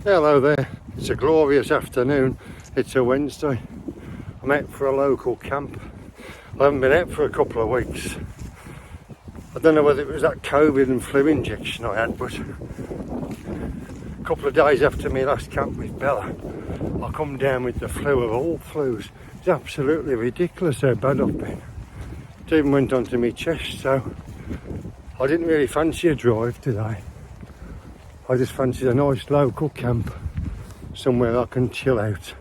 Hello there, it's a glorious afternoon. It's a Wednesday. I'm out for a local camp. I haven't been out for a couple of weeks. I don't know whether it was that COVID and flu injection I had, but a couple of days after my last camp with Bella, I come down with the flu of all flus. It's absolutely ridiculous how bad I've been. It even went onto my chest, so I didn't really fancy a drive today. I just fancied a nice local camp, somewhere I can chill out.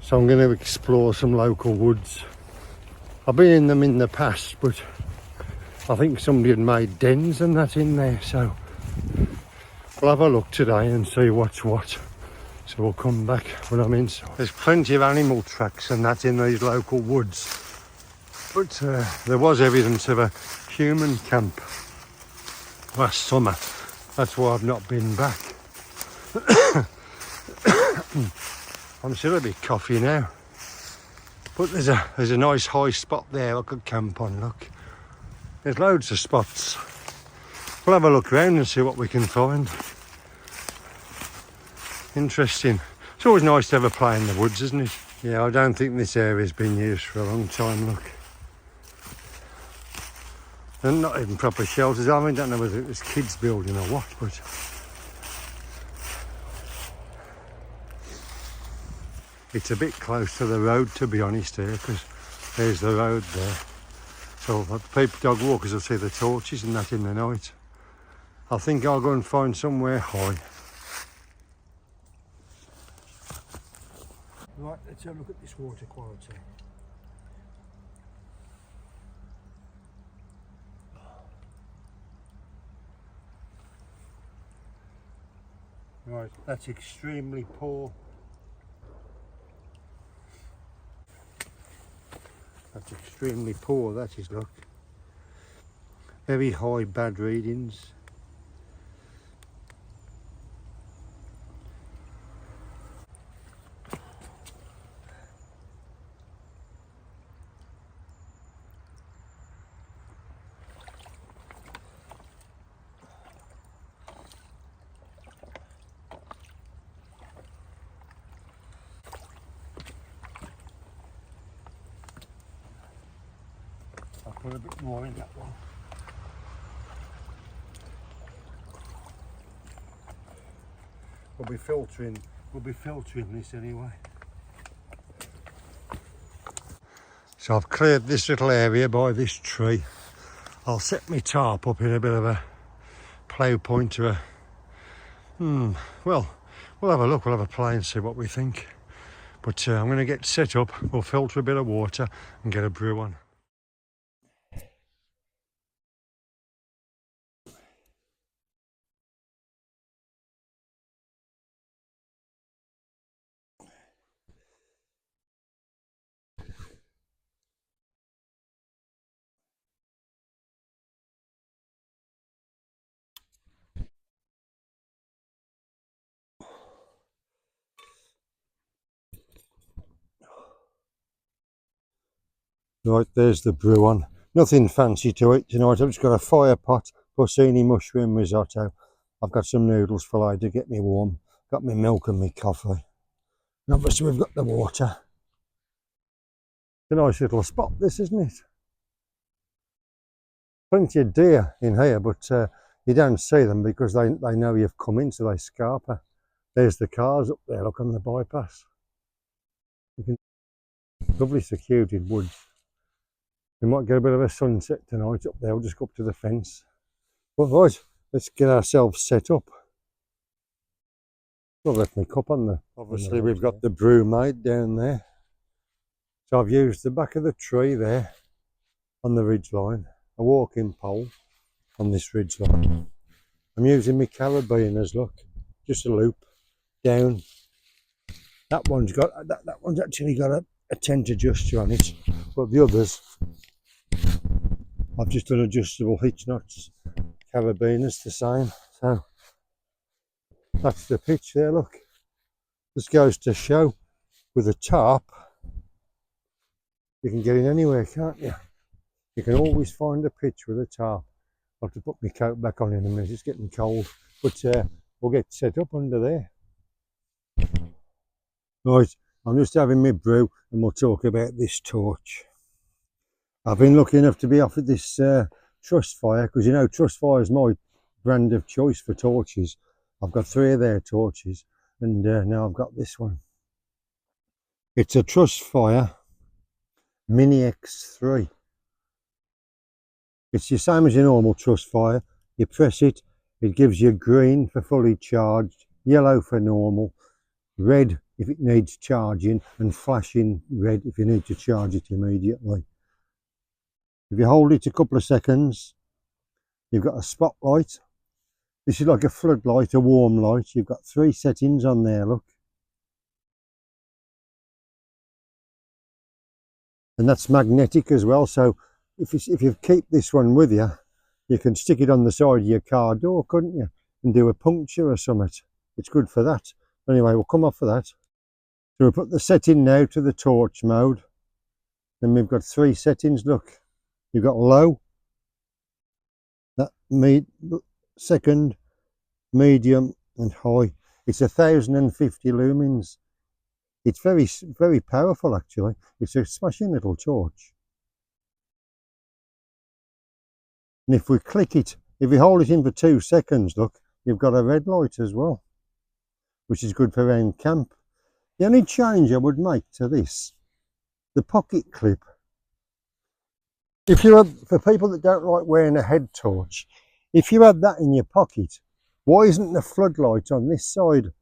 So I'm going to explore some local woods. I've been in them in the past, but I think somebody had made dens and that in there, so we'll have a look today and see what's what. So we'll come back when I'm inside. There's plenty of animal tracks and that in these local woods, but there was evidence of a human camp last summer. That's why I've not been back. I'm still a bit coffee now, but there's a nice high spot there I could camp on. Look, there's loads of spots. We'll have a look around and see what we can find. Interesting. It's always nice to have a play in the woods, isn't it? Yeah, I don't think this area's been used for a long time. Look, and not even proper shelters. I don't know whether it was kids building or what, but it's a bit close to the road, to be honest, here, because there's the road there. So people, dog walkers will see the torches and that in the night. I think I'll go and find somewhere high. Right, let's have a look at this water quality. Right, that's extremely poor. That's extremely poor, that is, look. Very high bad readings. I'll put a bit more in that one. We'll be filtering this anyway. So I've cleared this little area by this tree. I'll set my tarp up in a bit of a plough point to a well, we'll have a look, we'll have a play and see what we think. But I'm going to get set up, we'll filter a bit of water and get a brew on. Right, there's the brew on. Nothing fancy to it tonight. I've just got a fire pot, porcini mushroom risotto. I've got some noodles for to get me warm. Got my milk and my coffee. And obviously we've got the water. It's a nice little spot this, isn't it? Plenty of deer in here, but you don't see them because they know you've come in, so they scarper. There's the cars up there, look, on the bypass. Lovely secluded woods. We might get a bit of a sunset tonight up there. We'll just go up to the fence. But right, let's get ourselves set up. I've left my cup on there. Obviously we've got the brew made down there. So I've used the back of the tree there on the ridge line, a walking pole on this ridge line. I'm using my carabiners, look, just a loop down. That one's got that one's actually got a tent adjuster on it, but the others I've just done adjustable hitch knots, carabiners the same. So that's the pitch there, look. This goes to show with a tarp you can get in anywhere, can't you? You can always find a pitch with a tarp. I'll have to put my coat back on in a minute, it's getting cold, but we'll get set up under there. Right, I'm just having my brew and we'll talk about this torch. I've been lucky enough to be offered this Trustfire, because you know Trustfire is my brand of choice for torches. I've got 3 of their torches, and now I've got this one. It's a Trustfire MINI X3. It's the same as your normal Trustfire. You press it, it gives you green for fully charged, yellow for normal, red if it needs charging, and flashing red if you need to charge it immediately. If you hold it a couple of seconds, you've got a spotlight. This is like a floodlight, a warm light. You've got 3 settings on there, look. And that's magnetic as well, so if you keep this one with you, you can stick it on the side of your car door, couldn't you? And do a puncture or something. It's good for that. Anyway, we'll come off of that. So we'll put the setting now to the torch mode. Then we've got 3 settings, look. You've got low, that second, medium and high. It's 1050 lumens. It's very powerful actually. It's a smashing little torch. And if we click it, if we hold it in for 2 seconds, look, you've got a red light as well, which is good for around camp. The only change I would make to this, the pocket clip. If you have, for people that don't like wearing a head torch, if you had that in your pocket, why isn't the floodlight on this side?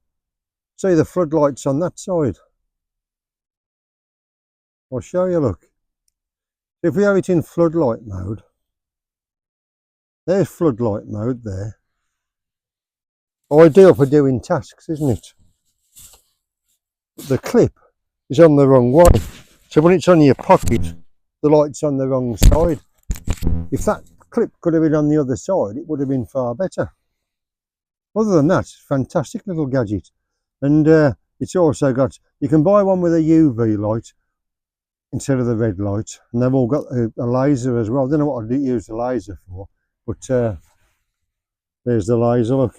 See, the floodlight's on that side. I'll show you, look. If we have it in floodlight mode, there's floodlight mode there. Ideal for doing tasks, isn't it? The clip is on the wrong way. So when it's on your pocket, the light's on the wrong side. If that clip could have been on the other side, it would have been far better. Other than that, fantastic little gadget. And it's also got, you can buy one with a UV light instead of the red light, and they've all got a laser as well. I don't know what I'd use the laser for, but there's the laser, look.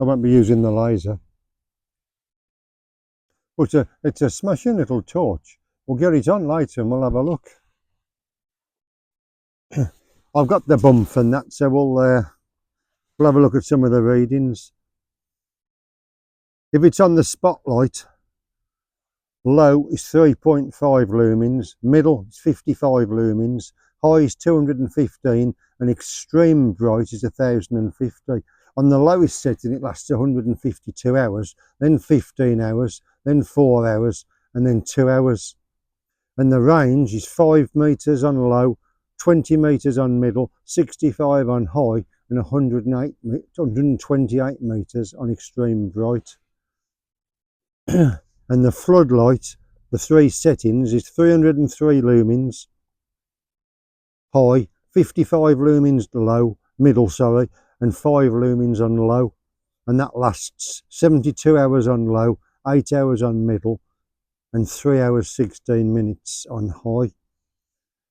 I won't be using the laser, but it's a smashing little torch. We'll get it on later and we'll have a look. I've got the bump and that, so we'll have a look at some of the readings. If it's on the spotlight, low is 3.5 lumens, middle is 55 lumens, high is 215, and extreme bright is 1050. On the lowest setting, it lasts 152 hours, then 15 hours, then 4 hours, and then 2 hours. And the range is 5 meters on low, 20 meters on middle, 65 on high, and 128 meters on extreme bright. And the floodlight, the 3 settings, is 303 lumens high, 55 lumens low, middle, sorry, and 5 lumens on low. And that lasts 72 hours on low, 8 hours on middle, and 3 hours 16 minutes on high.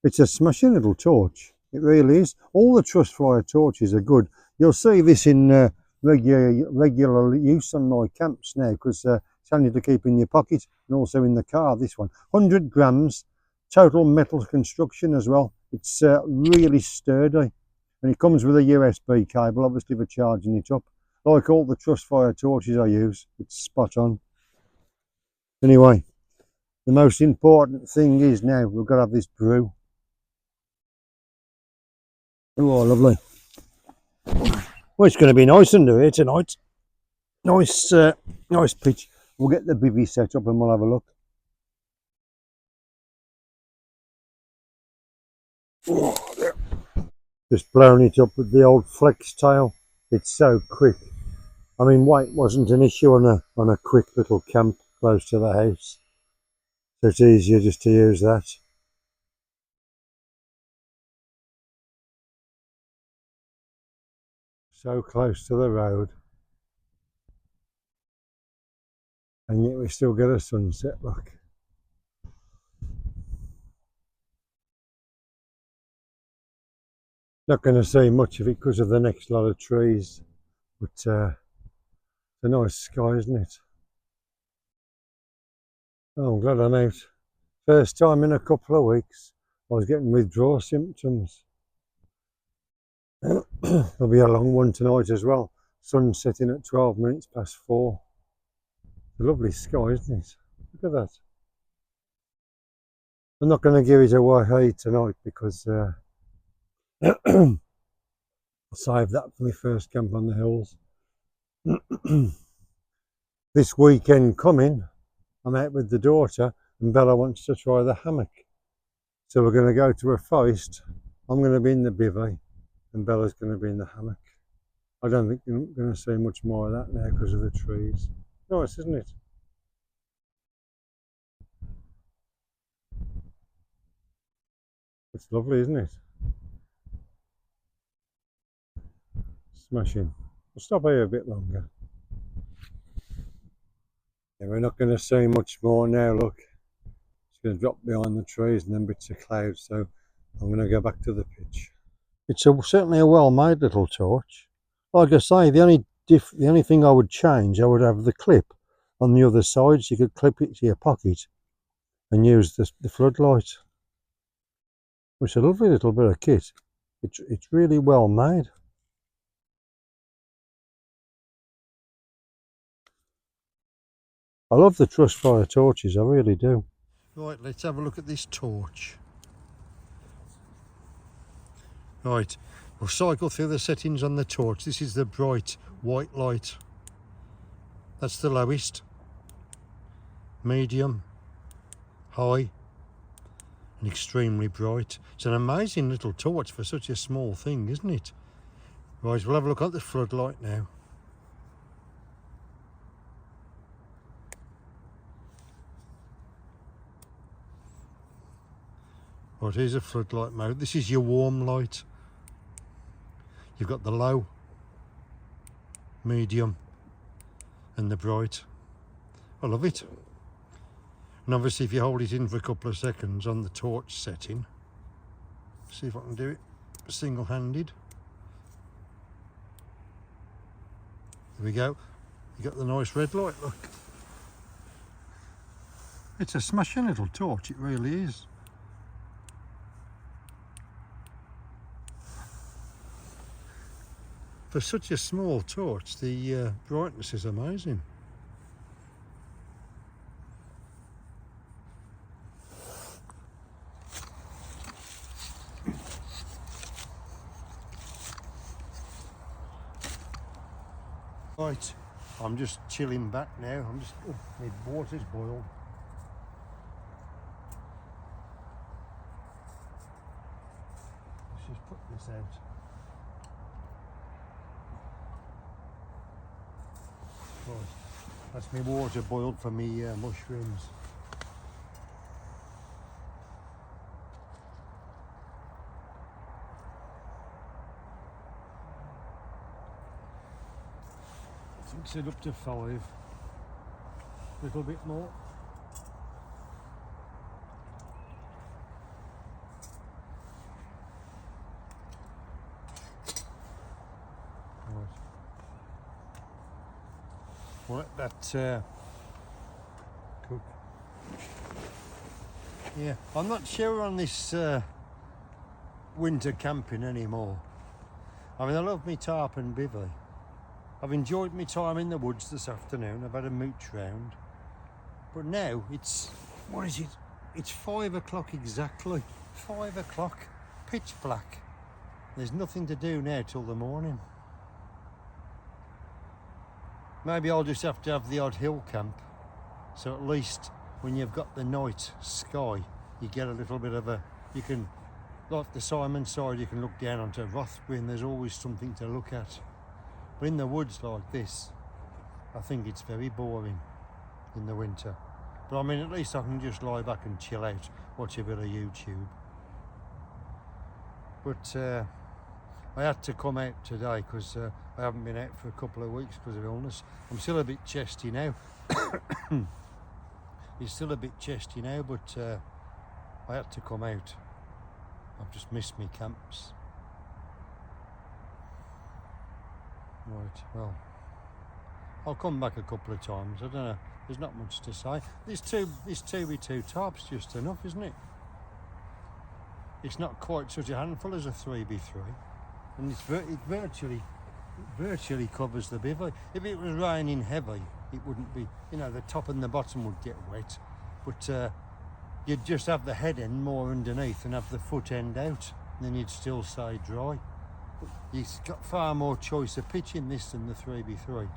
It's a smashing little torch. It really is. All the Trustfire torches are good. You'll see this in regular use on my camps now, because it's handy to keep in your pocket and also in the car. This one, 100 grams, total metal construction as well. It's really sturdy, and it comes with a USB cable, obviously, for charging it up. Like all the Trustfire torches I use, it's spot on. Anyway, the most important thing is now we've got to have this brew. Oh, lovely. Well, it's going to be nice under here tonight. Nice, nice pitch. We'll get the bivvy set up and we'll have a look. Oh, there. Just blowing it up with the old FLEXTAIL. It's so quick. I mean, weight wasn't an issue on a quick little camp close to the house, so it's easier just to use that. So close to the road, and yet we still get a sunset, look. Not going to see much of it because of the next lot of trees, but it's a nice sky, isn't it? Oh, I'm glad I'm out. First time in a couple of weeks. I was getting withdrawal symptoms. There'll be a long one tonight as well. Sun setting at 12 minutes past 4. It's a lovely sky, isn't it? Look at that. I'm not going to give it away tonight because I'll save that for my first camp on the hills. This weekend coming, I'm out with the daughter and Bella wants to try the hammock. So we're going to go to a forest. I'm going to be in the bivvy and Bella's going to be in the hammock. I don't think I'm going to see much more of that now because of the trees. Nice, isn't it? It's lovely, isn't it? Smashing. We'll stop here a bit longer. Yeah, we're not going to see much more now, look. It's going to drop behind the trees and then bits of clouds, so I'm going to go back to the pitch. It's certainly a well-made little torch. Like I say, the only thing I would change, I would have the clip on the other side so you could clip it to your pocket and use the floodlight. It's a lovely little bit of kit. It's really well made. I love the Trustfire torches, I really do. Right, let's have a look at this torch. Right, we'll cycle through the settings on the torch. This is the bright white light. That's the lowest. Medium, high, and extremely bright. It's an amazing little torch for such a small thing, isn't it? Right, we'll have a look at the floodlight now. Right, here's a floodlight mode. This is your warm light. You've got the low, medium, and the bright. I love it. And obviously if you hold it in for a couple of seconds on the torch setting, see if I can do it single-handed. There we go. You got the nice red light, look. It's a smashing little torch, it really is. For such a small torch, the brightness is amazing. Right, I'm just chilling back now. My water's boiled. Let's just put this out. Right, that's my water boiled for me mushrooms. Mix it up to 5. A little bit more. Right. We'll let that cook. Yeah, I'm not sure on this winter camping anymore. I mean, I love me tarp and bivy. I've enjoyed my time in the woods this afternoon. I've had a mooch round. But now it's, what is it? It's 5 o'clock exactly. 5 o'clock, pitch black. There's nothing to do now till the morning. Maybe I'll just have to have the odd hill camp. So at least when you've got the night sky, you get a little bit of a, you can, like the Simon side, you can look down onto Rothbury and there's always something to look at. But in the woods like this, I think it's very boring in the winter. But I mean, at least I can just lie back and chill out, watch a bit of YouTube. But I had to come out today because I haven't been out for a couple of weeks because of illness. I'm still a bit chesty now. It's still a bit chesty now, but I had to come out. I've just missed my camps. Right, well, I'll come back a couple of times. I don't know, there's not much to say. This 2x2 tarp's just enough, isn't it? It's not quite such a handful as a 3x3, and it virtually covers the bivy. If it was raining heavy, it wouldn't be, you know, the top and the bottom would get wet, but you'd just have the head end more underneath and have the foot end out, and then you'd still stay dry. But you've got far more choice of pitch in this than the 3x3.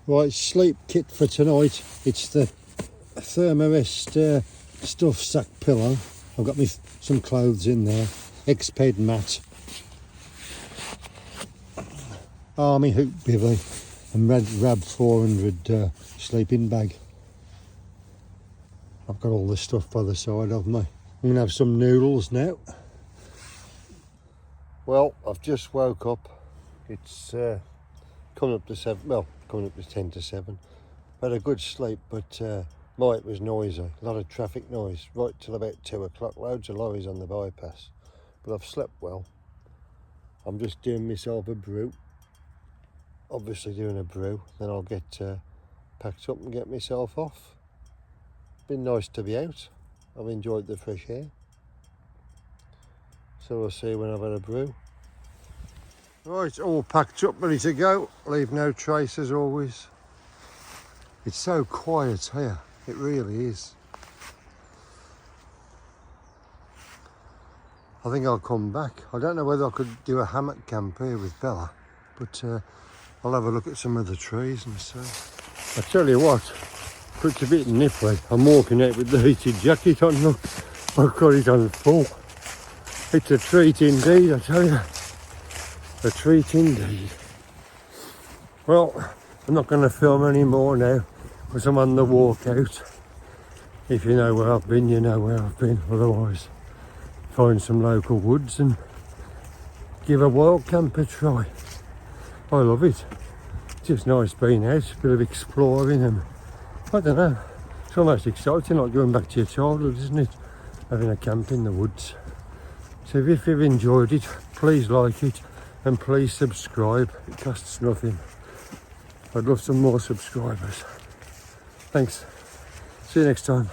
Right, sleep kit for tonight. It's the Thermarest stuff sack pillow. I've got some clothes in there. X-Ped mat. Army hoop bivy and Rab 400 sleeping bag. I've got all this stuff by the side of me. I'm going to have some noodles now. Well, I've just woke up. It's coming up to 7, well, coming up to 10 to 7. Had a good sleep, but night was noisy. A lot of traffic noise right till about 2 o'clock. Loads of lorries on the bypass. But I've slept well. I'm just doing myself a brew. Obviously doing a brew. Then I'll get packed up and get myself off. Been nice to be out. I've enjoyed the fresh air. So we'll see when I've had a brew. Right, all packed up, ready to go. Leave no trace as always. It's so quiet here. It really is. I think I'll come back. I don't know whether I could do a hammock camp here with Bella, but I'll have a look at some of the trees and so. I tell you what, it's a bit nipply. I'm walking out with the heated jacket on. Look, I've got it on full. It's a treat indeed, I tell you. A treat indeed. Well, I'm not going to film any more now because I'm on the walk out. If you know where I've been, you know where I've been. Otherwise, find some local woods and give a wild camp a try. I love it. It's just nice being out, a bit of exploring, and I don't know, it's almost exciting, like going back to your childhood, isn't it? Having a camp in the woods. So if you've enjoyed it, please like it and please subscribe. It costs nothing. I'd love some more subscribers. Thanks. See you next time.